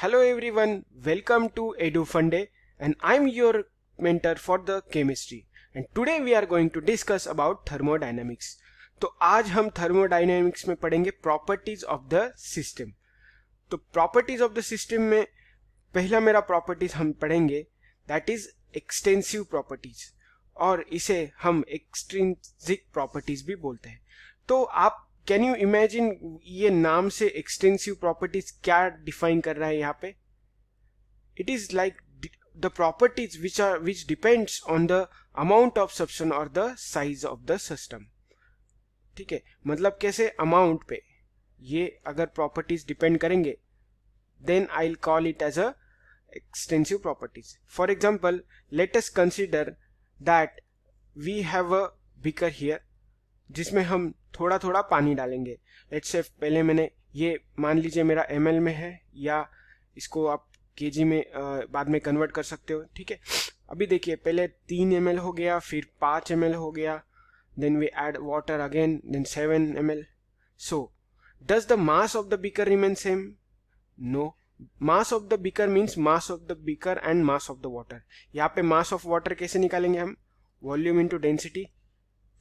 Hello everyone, welcome to Edu Funday and I'm your mentor for the chemistry and today we are going to discuss about thermodynamics. तो आज हम thermodynamics में पढ़ेंगे properties of the system. तो properties of the system में पहला मेरा properties हम पढ़ेंगे that is extensive properties और इसे हम extrinsic properties भी बोलते हैं. तो आप कैन यू इमेजिन ये नाम से एक्सटेंसिव प्रॉपर्टीज क्या डिफाइन कर रहा है यहाँ पे. It is like the properties which depends on the amount of substance और the size of the system. ठीक है, मतलब कैसे अमाउंट पे ये अगर प्रॉपर्टीज डिपेंड करेंगे then I will call it as a extensive properties. For example let us consider that we have a beaker here जिसमें हम थोड़ा थोड़ा पानी डालेंगे. लेट्स से पहले मैंने ये मान लीजिए मेरा ml में है या इसको आप kg में बाद में कन्वर्ट कर सकते हो. ठीक है, अभी देखिए पहले 3 ml हो गया, फिर 5 ml हो गया, then we add water again, then 7 ml. So does the mass of the beaker remain same? No. Mass of the beaker means mass of the beaker and mass of the water. यहाँ पे mass of water कैसे निकालेंगे हम? Volume into density.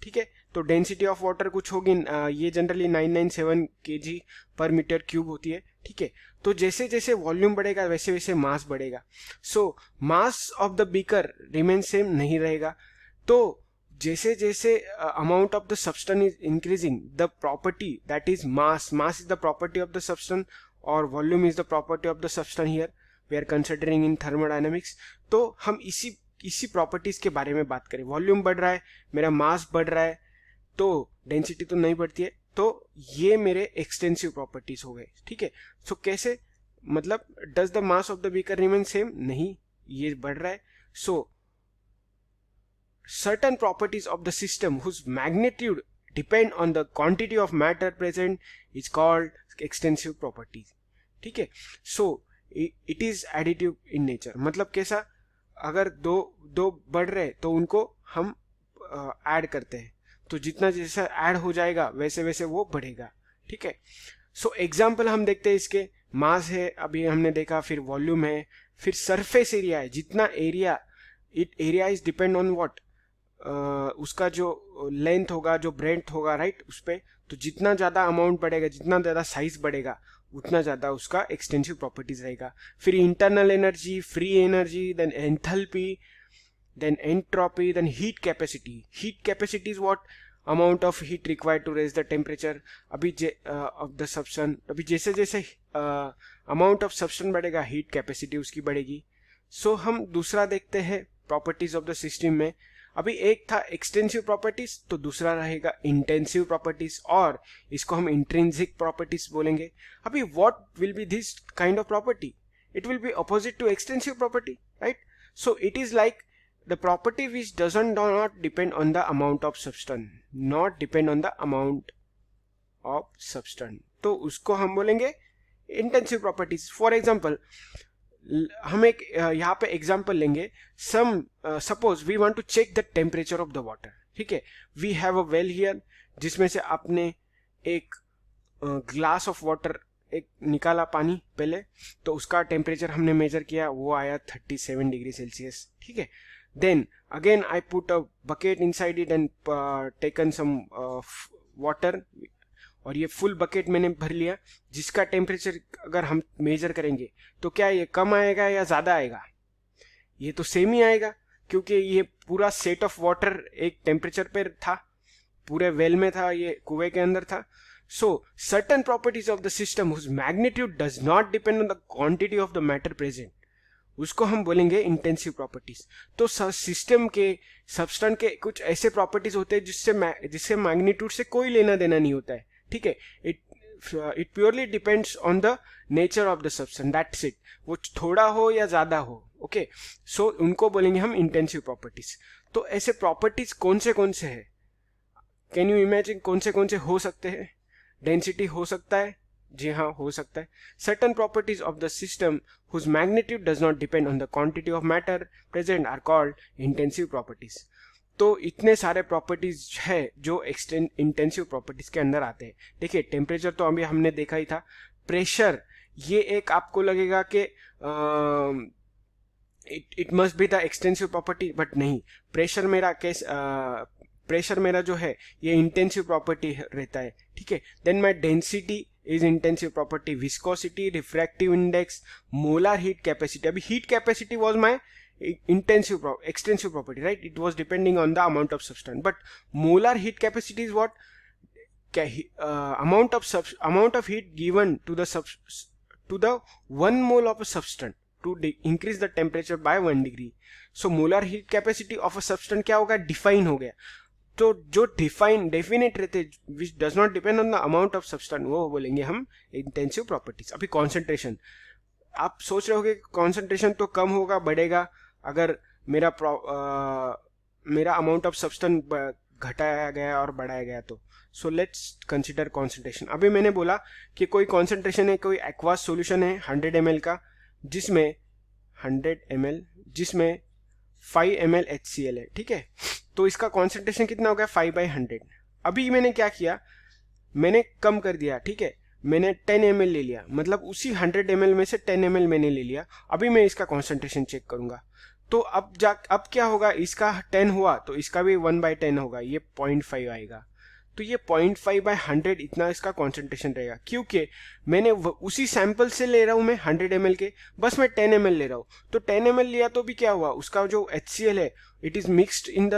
ठीक है, तो density of water कुछ होगी, ये जनरली 997 kg पर मीटर क्यूब होती है. ठीक है, तो जैसे जैसे वॉल्यूम बढ़ेगा वैसे वैसे मास बढ़ेगा. So mass of the beaker remain same नहीं रहेगा. तो जैसे जैसे amount of the substance is increasing the property that is mass is the property of the substance और volume is the property of the substance. Here we are considering in thermodynamics. तो हम इसी properties के बारे में बात करें. Volume बढ़ रहा है, मेरा मास बढ़ रहा है, तो डेंसिटी तो नहीं बढ़ती है. तो ये मेरे एक्सटेंसिव प्रॉपर्टीज हो गए. ठीक है, सो कैसे, मतलब does the mass of the beaker remain same? नहीं, ये बढ़ रहा है. So certain properties of the system whose magnitude depend on the quantity of matter present is called extensive properties. ठीक है, so it is additive in nature. मतलब कैसा, अगर दो बढ़ रहे तो उनको हम ऐड करते हैं, तो जितना जैसा ऐड हो जाएगा वैसे वैसे वो बढ़ेगा. ठीक है, सो एग्जाम्पल हम देखते हैं इसके. मास है अभी हमने देखा, फिर वॉल्यूम है, फिर सरफेस एरिया है. जितना area, area is depend on what, उसका जो लेंथ होगा, जो ब्रेड्थ होगा, राइट, उस पर. तो जितना ज़्यादा अमाउंट बढ़ेगा, जितना ज़्यादा साइज बढ़ेगा, उतना ज़्यादा उसका एक्सटेंसिव प्रॉपर्टीज रहेगा. फिर internal energy, free energy, then enthalpy, then entropy, then heat capacity. Heat capacity is what, amount of heat required to raise the temperature अभी ऑफ द सब्सटेंस. अभी जैसे जैसे अमाउंट ऑफ सब्सटेंस बढ़ेगा heat capacity उसकी बढ़ेगी. सो हम दूसरा देखते हैं प्रॉपर्टीज ऑफ द सिस्टम में. अभी एक था एक्सटेंसिव प्रॉपर्टीज, तो दूसरा रहेगा इंटेंसिव प्रॉपर्टीज और इसको हम इंट्रिंसिक प्रॉपर्टीज बोलेंगे. अभी what will be this kind of property? It will be opposite to extensive property, right. So it is like the property which doesn't not depend on the amount of substance, not depend on the amount of substance, तो उसको हम बोलेंगे intensive properties. For example हम एक यहाँ पे example लेंगे. Suppose we want to check the temperature of the water. ठीक है, we have a well here जिसमें से आपने एक ग्लास ऑफ वाटर एक निकाला पानी पहले, तो उसका टेम्परेचर हमने मेजर किया, वो आया 37 डिग्री सेल्सियस. ठीक है, then again I put a bucket inside it and taken some water, और ये फुल बकेट मैंने भर लिया, जिसका टेम्परेचर अगर हम मेजर करेंगे तो क्या ये कम आएगा या ज़्यादा आएगा? ये तो सेम ही आएगा, क्योंकि ये पूरा सेट ऑफ वाटर एक टेम्परेचर पर था, पूरे वेल में था, ये कुएं के अंदर था. So certain properties of the system whose magnitude does not depend on the quantity of the matter present, उसको हम बोलेंगे इंटेंसिव प्रॉपर्टीज. तो सिस्टम के, सब्सटेंस के कुछ ऐसे प्रॉपर्टीज होते हैं जिससे मैग्नीट्यूड से कोई लेना देना नहीं होता है. ठीक है, it purely depends on the nature of the substance, that's it. वो थोड़ा हो या ज्यादा हो. ओके, सो उनको बोलेंगे हम इंटेंसिव प्रॉपर्टीज. तो ऐसे प्रॉपर्टीज कौन से हैं? कैन यू इमेजिन कौन से हो सकते हैं? डेंसिटी हो सकता है, जी हाँ हो सकता है. Certain properties of the system whose magnitude does not depend on the quantity of matter present are called intensive properties. तो इतने सारे प्रॉपर्टीज है जो इंटेंसिव प्रॉपर्टीज के अंदर आते हैं. देखिए टेम्परेचर तो अभी हमने देखा ही था, प्रेशर ये एक आपको लगेगा कि it must be the extensive property, but नहीं, प्रेशर मेरा प्रेशर मेरा जो है ये इंटेंसिव प्रॉपर्टी रहता है, ठीक है। Then my density is intensive property, viscosity, refractive index, molar heat capacity. अभी heat capacity was my extensive property, right? It was depending on the amount of substance, but molar heat capacity is what? Amount of heat given to the 1 mole of a substance to increase the temperature by 1 degree. So molar heat capacity of a substance क्या होगा? Define हो गया। तो जो definite रहते which does not depend on the amount of substance, वो बोलेंगे हम इंटेंसिव प्रॉपर्टीज। अभी कॉन्सेंट्रेशन, आप सोच रहे होगे कॉन्सेंट्रेशन तो कम होगा, बढ़ेगा अगर मेरा अमाउंट ऑफ सब्सटेंस घटाया गया और बढ़ाया गया तो। So let's consider concentration. अभी मैंने बोला कि कोई कॉन्सेंट्रेशन है, कोई एक्वास सॉल्यूशन है 100 ml का, जिसमें 100 ml जिसमें 5 ml HCl है, ठीक है। तो इसका कॉन्सेंट्रेशन कितना हो गया? 5/100। अभी मैंने क्या किया, मैंने कम कर दिया, ठीक है, मैंने 10 ml ले लिया, मतलब उसी 100 ml में से 10 ml मैंने ले लिया। अभी मैं इसका कॉन्सेंट्रेशन चेक करूंगा, तो अब क्या होगा, इसका 10 हुआ तो इसका भी 1/10 होगा, ये 0.5 आएगा। तो ये 0.5/100 इतना इसका कॉन्सेंट्रेशन रहेगा, क्योंकि मैंने उसी सैंपल से ले रहा हूं मैं 100 ml के, बस मैं 10 ml ले रहा हूं। तो 10 ml लिया तो भी क्या हुआ, उसका जो HCl है it is mixed in the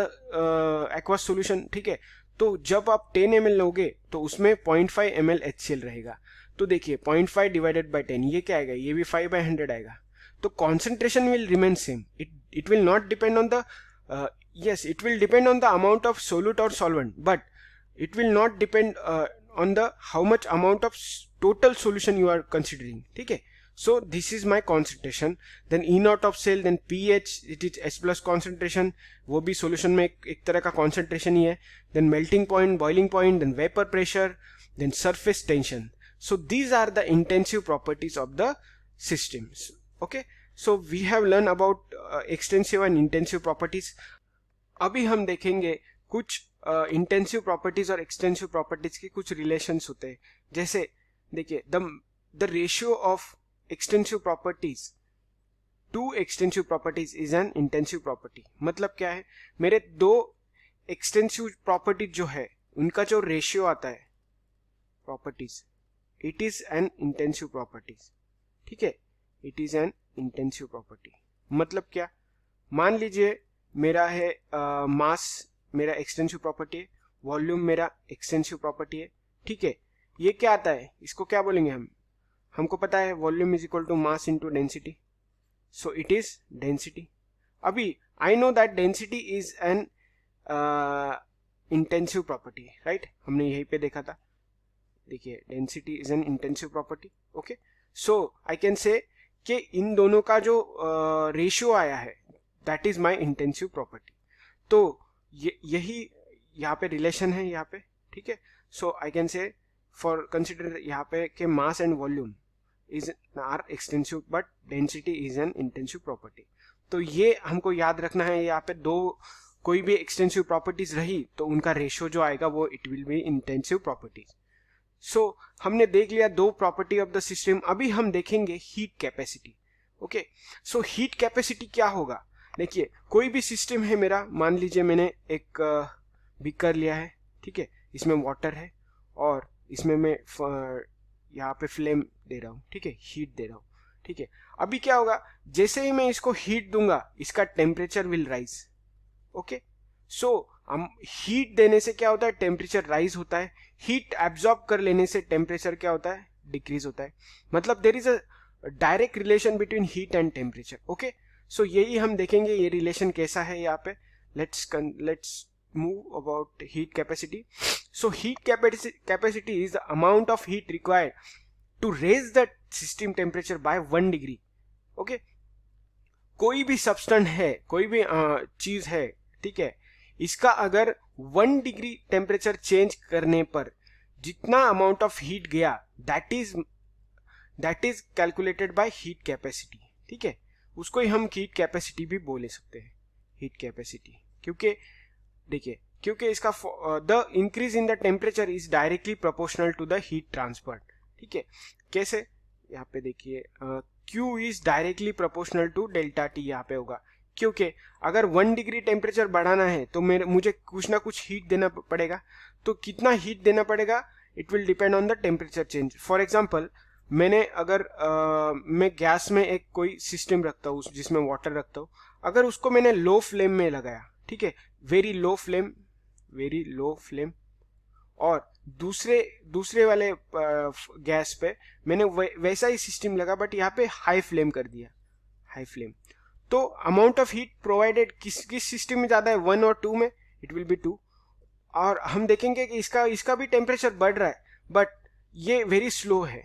aqua solution, ठीक है। तो जब आप 10 ml लोगे तो उसमें 0.5 ml HCl रहेगा। तो देखिए 0.5 डिवाइडेड बाई 10, ये क्या आएगा, ये भी 5/100 आएगा। तो concentration will remain same, it will not depend on the yes, it will depend on the amount of solute or solvent, but it will not depend on the how much amount of total solution you are considering, ठीक है। So this is my concentration, then E naught of cell, then pH, it is H plus concentration, वो भी solution में एक तरह का concentration ही है, then melting point, boiling point, then vapor pressure, then surface tension. So these are the intensive properties of the systems. Okay, so we have learned about extensive and intensive properties. अभी हम देखेंगे कुछ intensive properties और extensive properties के कुछ relations होते हैं। जैसे देखिए the ratio of extensive properties to extensive properties is an intensive property. मतलब क्या है, मेरे दो एक्सटेंसिव प्रॉपर्टीज जो है उनका जो रेशियो आता है properties, it is an intensive properties, ठीक है, it is an intensive property. मतलब क्या, मान लीजिए मेरा है मास मेरा एक्सटेंसिव प्रॉपर्टी है, वॉल्यूम मेरा एक्सटेंसिव प्रॉपर्टी है, ठीक है। ये क्या आता है, इसको क्या बोलेंगे हमको पता है volume is equal to mass into density, so it is density. अभी I know that density is an intensive property, right, हमने यहीं पे देखा था। देखिए density is an intensive property, okay. So I can say कि इन दोनों का जो रेशियो आया है that is my intensive property. तो यही यहाँ पे रिलेशन है यहाँ पे, ठीक है। So I can say for consider यहाँ पे कि mass and volume is are extensive but density is an intensive property. तो ये हमको याद रखना है, यहाँ पे दो कोई भी एक्सटेंसिव प्रॉपर्टीज रही तो उनका रेशियो जो आएगा वो it will be intensive properties. So हमने देख लिया दो प्रॉपर्टी ऑफ द सिस्टम। अभी हम देखेंगे हीट कैपेसिटी, ओके। सो हीट कैपेसिटी क्या होगा, देखिए कोई भी सिस्टम है मेरा, मान लीजिए मैंने एक बीकर लिया है, ठीक है, इसमें वाटर है और इसमें मैं यहाँ पे फ्लेम दे रहा हूँ, ठीक है, हीट दे रहा हूँ, ठीक है। अभी क्या होगा, जैसे ही मैं इसको हीट दूंगा इसका टेम्परेचर विल राइज, ओके। सो हम हीट देने से क्या होता है, टेम्परेचर राइज होता है, हीट एब्जॉर्ब कर लेने से टेम्परेचर क्या होता है, डिक्रीज होता है। मतलब there is a direct relation between heat and temperature, okay. So यही हम देखेंगे ये रिलेशन कैसा है यहाँ पे। Let's move about heat capacity. So heat capacity is the amount of heat required to raise the system temperature by 1 degree, okay. कोई भी सब्सटेंस है, कोई भी चीज है, ठीक है, इसका अगर 1 डिग्री टेम्परेचर चेंज करने पर जितना अमाउंट ऑफ हीट गया that is calculated by heat capacity, ठीक है। उसको ही हम हीट कैपेसिटी भी बोले सकते हैं, हीट कैपेसिटी, क्योंकि देखिए क्योंकि इसका the increase in the temperature is directly proportional to the heat transfer, ठीक है। कैसे, यहाँ पे देखिए Q is directly proportional to delta T यहाँ पे होगा, क्योंकि अगर 1 डिग्री टेम्परेचर बढ़ाना है तो मुझे कुछ ना कुछ हीट देना पड़ेगा। तो कितना हीट देना पड़ेगा, it will depend on the temperature change. For example मैंने अगर मैं गैस में एक कोई सिस्टम रखता हूँ जिसमें वाटर रखता हूँ, अगर उसको मैंने लो फ्लेम में लगाया, ठीक है, वेरी लो फ्लेम, और दूसरे वाले गैस पे मैंने वैसा ही सिस्टम लगा बट यहाँ पे हाई फ्लेम कर दिया, हाई फ्लेम, तो अमाउंट ऑफ हीट प्रोवाइडेड किस सिस्टम में ज्यादा है, 1 और 2 में, इट विल बी 2। और हम देखेंगे कि इसका भी टेम्परेचर बढ़ रहा है बट ये वेरी स्लो है।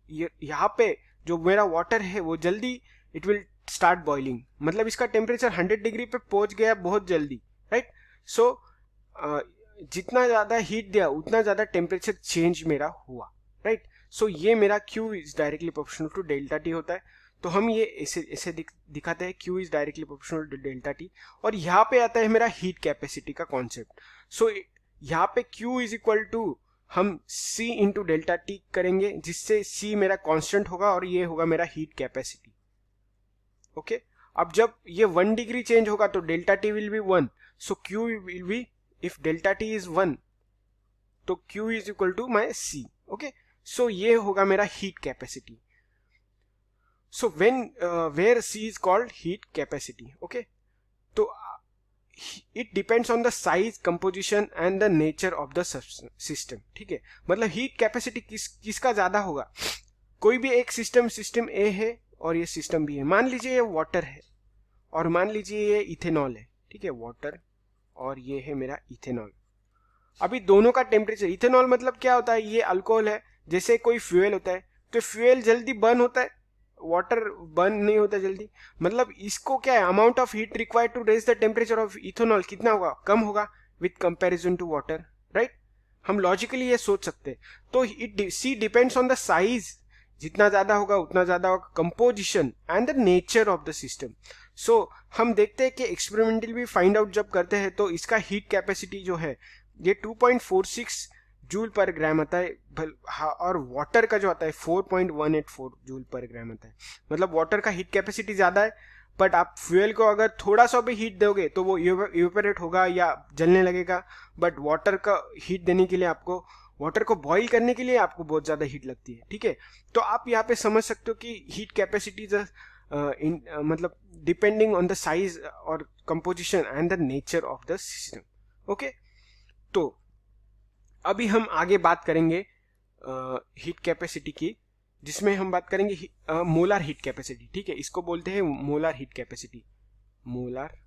यहाँ पे जो मेरा वाटर है वो जल्दी इट विल स्टार्ट बॉइलिंग, मतलब इसका टेम्परेचर 100 डिग्री पे पहुंच गया बहुत जल्दी, राइट। सो जितना ज्यादा हीट दिया उतना ज्यादा टेम्परेचर चेंज मेरा हुआ, राइट। सो ये मेरा Q is directly proportional to delta T होता है। तो हम ये ऐसे दिखाते हैं, Q is directly proportional to delta T. और यहाँ पे आता है मेरा हीट कैपेसिटी का कॉन्सेप्ट। सो यहाँ पे Q इज इक्वल टू हम C इंटू डेल्टा टी करेंगे, जिससे C मेरा कांस्टेंट होगा और ये होगा मेरा हीट कैपेसिटी। ओके, अब जब ये 1 डिग्री चेंज होगा तो delta T will be 1, so Q will be, if delta T is 1 तो Q is equal to my C। Okay, so ये होगा मेरा heat capacity. So when where C is called heat capacity. Okay, तो it depends on the size, composition and the nature of the system, ठीक है। मतलब heat capacity किसका ज्यादा होगा, कोई भी एक सिस्टम ए है और ये सिस्टम भी है, मान लीजिए ये वाटर है और मान लीजिए ये इथेनॉल है, ठीक है, वाटर और ये है मेरा इथेनॉल। अभी दोनों का टेम्परेचर, इथेनॉल मतलब क्या होता है, ये अल्कोहल है, जैसे कोई फ्यूल होता है तो फ्यूल जल्दी बर्न होता है, वाटर बर्न नहीं होता जल्दी, मतलब इसको क्या है, amount of heat required to raise the temperature of ethanol कितना होगा, कम होगा with comparison to water, right. हम लॉजिकली ये सोच सकते हैं। तो C depends on the size, जितना ज्यादा होगा उतना ज्यादा होगा, composition and the nature of the system. So हम देखते हैं कि एक्सपेरिमेंटल भी फाइंड आउट जब करते हैं तो इसका हीट कैपेसिटी जो है ये 2.46 जूल पर ग्राम आता है, और वाटर का जो आता है 4.184 जूल पर ग्राम आता है। मतलब वाटर का हीट कैपेसिटी ज्यादा है बट आप फ्यूल को अगर थोड़ा सा भी हीट दोगे तो वो इवेपोरेट होगा या जलने लगेगा, बट वाटर का हीट देने के लिए आपको, वाटर को बॉईल करने के लिए आपको बहुत ज्यादा हीट लगती है, ठीक है। तो आप यहाँ पे समझ सकते हो कि हीट कैपेसिटी मतलब डिपेंडिंग ऑन द साइज और composition and the nature of the system. Okay, तो अभी हम आगे बात करेंगे हीट कैपेसिटी की, जिसमें हम बात करेंगे मोलर हीट कैपेसिटी, ठीक है, इसको बोलते हैं मोलर हीट कैपेसिटी, मोलर।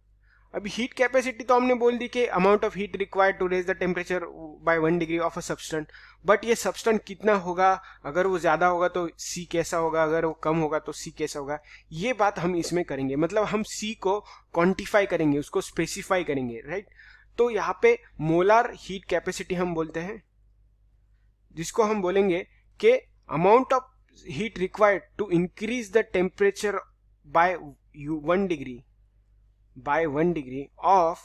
अभी हीट कैपेसिटी तो हमने बोल दी कि amount of heat required to raise the temperature by 1 degree of a substance, but ये सब्सटेंस कितना होगा, अगर वो ज्यादा होगा तो C कैसा होगा, अगर वो कम होगा तो C कैसा होगा, ये बात हम इसमें करेंगे। मतलब हम C को क्वांटिफाई करेंगे, उसको स्पेसिफाई करेंगे, राइट। तो यहाँ पे मोलर हीट कैपेसिटी हम बोलते हैं, जिसको हम बोलेंगे कि amount of heat required to increase the temperature by 1 degree of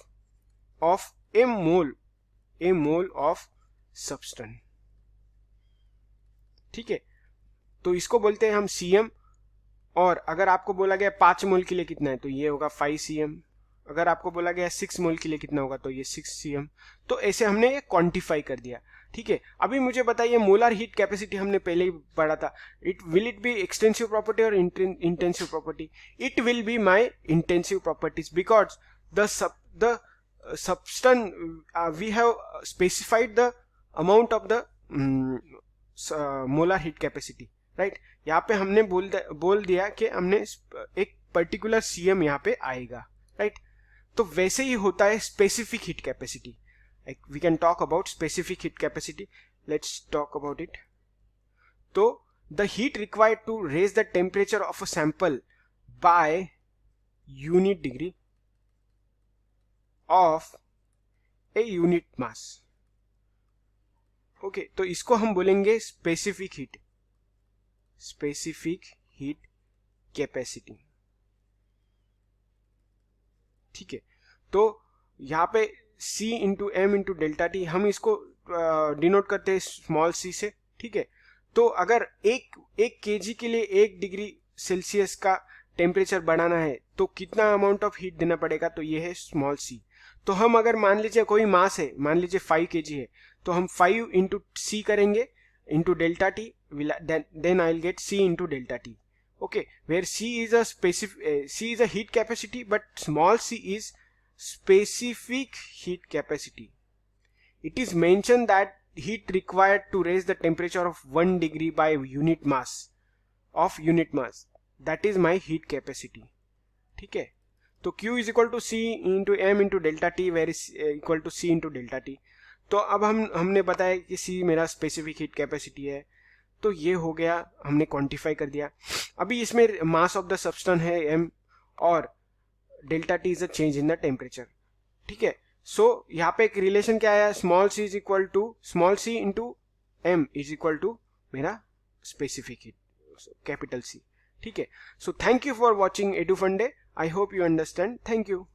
a mole of substance, ठीक है। तो इसको बोलते हैं हम CM, और अगर आपको बोला गया 5 मोल के लिए कितना है तो ये होगा 5 CM, अगर आपको बोला गया 6 मोल के लिए कितना होगा तो ये 6 CM। तो ऐसे हमने ये क्वांटिफाई कर दिया, ठीक है। अभी मुझे बताइए मोलर हीट कैपेसिटी हमने पहले ही पढ़ा था, इट बी एक्सटेंसिव प्रॉपर्टी और intensive property. It will be my intensive properties because the substance we have specified the amount of the molar heat capacity, right। यहाँ पे हमने बोल दिया कि हमने एक पर्टिकुलर CM यहाँ पे आएगा, right। तो वैसे ही होता है specific heat capacity. We can talk about specific heat capacity, let's talk about it. तो the heat required to raise the temperature of a sample by unit degree of a unit mass. Okay, तो इसको हम बोलेंगे specific heat capacity, ठीक है। तो यहाँ पे C into M into delta T, हम इसको डिनोट करते हैं स्मॉल c से, ठीक है। तो अगर एक केजी के लिए 1 डिग्री सेल्सियस का टेम्परेचर बढ़ाना है तो कितना अमाउंट ऑफ हीट देना पड़ेगा, तो ये है स्मॉल सी। तो हम अगर मान लीजिए कोई मास है, मान लीजिए 5 kg है, तो हम 5 इंटू सी करेंगे into delta T, then I'll get C into delta T. Okay, where C is a C is a heat capacity, but small c is specific heat capacity. It is mentioned that heat required to raise the temperature of 1 degree by unit mass, that is my heat capacity. ठीक है, तो Q is equal to C into M into delta T, where is equal to C into delta T. तो अब हमने बताया कि C मेरा specific heat capacity है, तो ये हो गया, हमने क्वांटिफाई कर दिया। अभी इसमें मास ऑफ द सब्सटेंस है m और delta T is a change in the temperature. ठीक है, सो यहाँ पे एक रिलेशन क्या आया, small c is equal to small c into M is equal to मेरा स्पेसिफिक हीट कैपिटल सी। ठीक है, so thank you for watching Edufunda, I hope you understand, thank you.